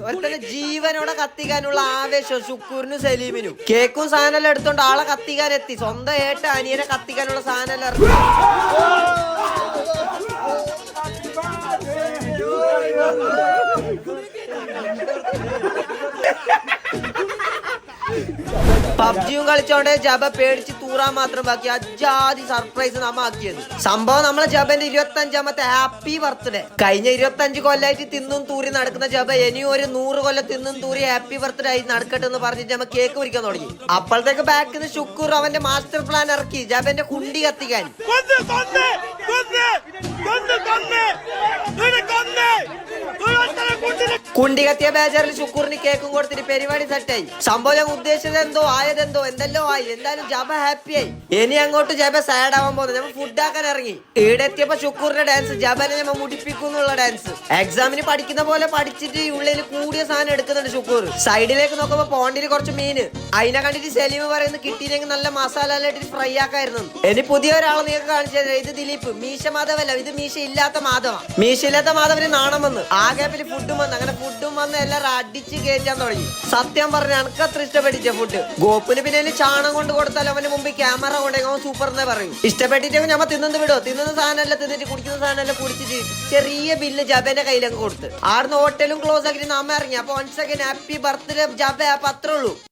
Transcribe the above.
ഒരുത്തന്നെ ജീവനോടെ കത്തിക്കാനുള്ള ആവേശം ശുക്കൂറിനും സലീമിനും. കേക്കും സാധനം എടുത്തോണ്ട് ആളെ കത്തിക്കാൻ എത്തി. സ്വന്തം ഏട്ട അനിയനെ കത്തിക്കാനുള്ള സാധനം ഇറങ്ങി. പബ്ജിയും കളിച്ചോണ്ട് ജബ പേടിച്ച് തൂറാൻ മാത്രം ബാക്കി. അജാതി സർപ്രൈസ് നമ്മ ആക്കിയത്. സംഭവം നമ്മളെ ജബന്റെ 25ാമത്തെ ഹാപ്പി ബർത്ത്ഡേ. കഴിഞ്ഞ 25 കൊല്ലായിട്ട് തിന്നും തൂരി നടക്കുന്ന ജബ ഇനിയും ഒരു 100 കൊല്ലം തിന്നും തൂരി ഹാപ്പി ബർത്ത്ഡേ ആയി നടക്കട്ടെ എന്ന് പറഞ്ഞിട്ട് നമ്മ കേക്ക് മുറിക്കാൻ തുടങ്ങി. അപ്പോഴത്തേക്ക് ബാക്കിൽ നിന്ന് ശുക്കൂർ അവന്റെ മാസ്റ്റർ പ്ലാൻ ഇറക്കി ജബന്റെ കുണ്ടി കത്തിക്കാൻ. കുണ്ടി കത്തിയ ബേജാറിൽ ശുക്കൂറിന് കേക്കും കൊടുത്തിട്ട് പരിപാടി സെറ്റായി. സംഭവം ഞാൻ ഉദ്ദേശിച്ചത് എന്തോ ആയതെന്തോ എന്തെല്ലോ ആയി. എന്തായാലും ജബ ഹാപ്പി ആയി. ഇനി അങ്ങോട്ട് ജബ സാഡ് ആവാൻ പോകുന്നത്. നമ്മൾ ഫുഡ് ആക്കാൻ ഇറങ്ങി. ഇവിടെ എത്തിയപ്പോ ശുക്കൂറിന്റെ ഡാൻസ് ജബനെ നമ്മ മുടിപ്പിക്കുന്നുള്ള ഡാൻസ്. എക്സാമിന് പഠിക്കുന്ന പോലെ പഠിച്ചിട്ട് ഉള്ളിൽ കൂടിയ സാധനം എടുക്കുന്നുണ്ട് ശുക്കൂർ. സൈഡിലേക്ക് നോക്കുമ്പോ പോണ്ടിൽ കുറച്ച് മീന്. അതിനെ കണ്ടിട്ട് സലീം പറയുന്നത് കിട്ടിയില്ലെങ്കിൽ നല്ല മസാല ഇട്ടിട്ട് ഫ്രൈ ആക്കായിരുന്നു. ഇനി പുതിയ ഒരാളെ നിങ്ങൾക്ക് കാണിച്ചത് ഇത് ദിലീപ്. മീശ മാധവല്ല, ഇത് മീശ ഇല്ലാത്ത മാധവ. മീശ ഇല്ലാത്ത മാധവന് നാണം വന്ന് ആകെപ്പിൽ ഫുഡും വന്ന്. അങ്ങനെ ഫുഡും വന്ന് എല്ലാവരും അടിച്ച് കയറ്റാൻ തുടങ്ങി. സത്യം പറഞ്ഞ എനിക്ക് അത്ര ഇഷ്ടപ്പെട്ടിട്ട ഫുഡ്. ഗോപ്പിന് പിന്നെ ചാണം കൊണ്ട് കൊടുത്താൽ അവന്റെ മുമ്പിൽ ക്യാമറ കൊണ്ടേക്ക് അവൻ സൂപ്പർ എന്നേ പറയും. ഇഷ്ടപ്പെട്ടിട്ട് ഞമ്മ തിന്നു വിടോ. തിന്നുന്ന സാധനമല്ല തിന്നിട്ട് കുടിക്കുന്ന സാധനമല്ല കുടിച്ചിട്ട് ചെറിയ ബില്ല് ജബന്റെ കയ്യിലൊക്കെ കൊടുത്ത് ആടുന്ന് ഹോട്ടലും ക്ലോസ് ആക്കിയിട്ട് നാമ ഇറങ്ങി. അപ്പൊ 1 സെക്കൻഡ് ഹാപ്പി ബർത്ത്ഡേ ജബ. അപ്പൊ അത്രേ ഉള്ളൂ.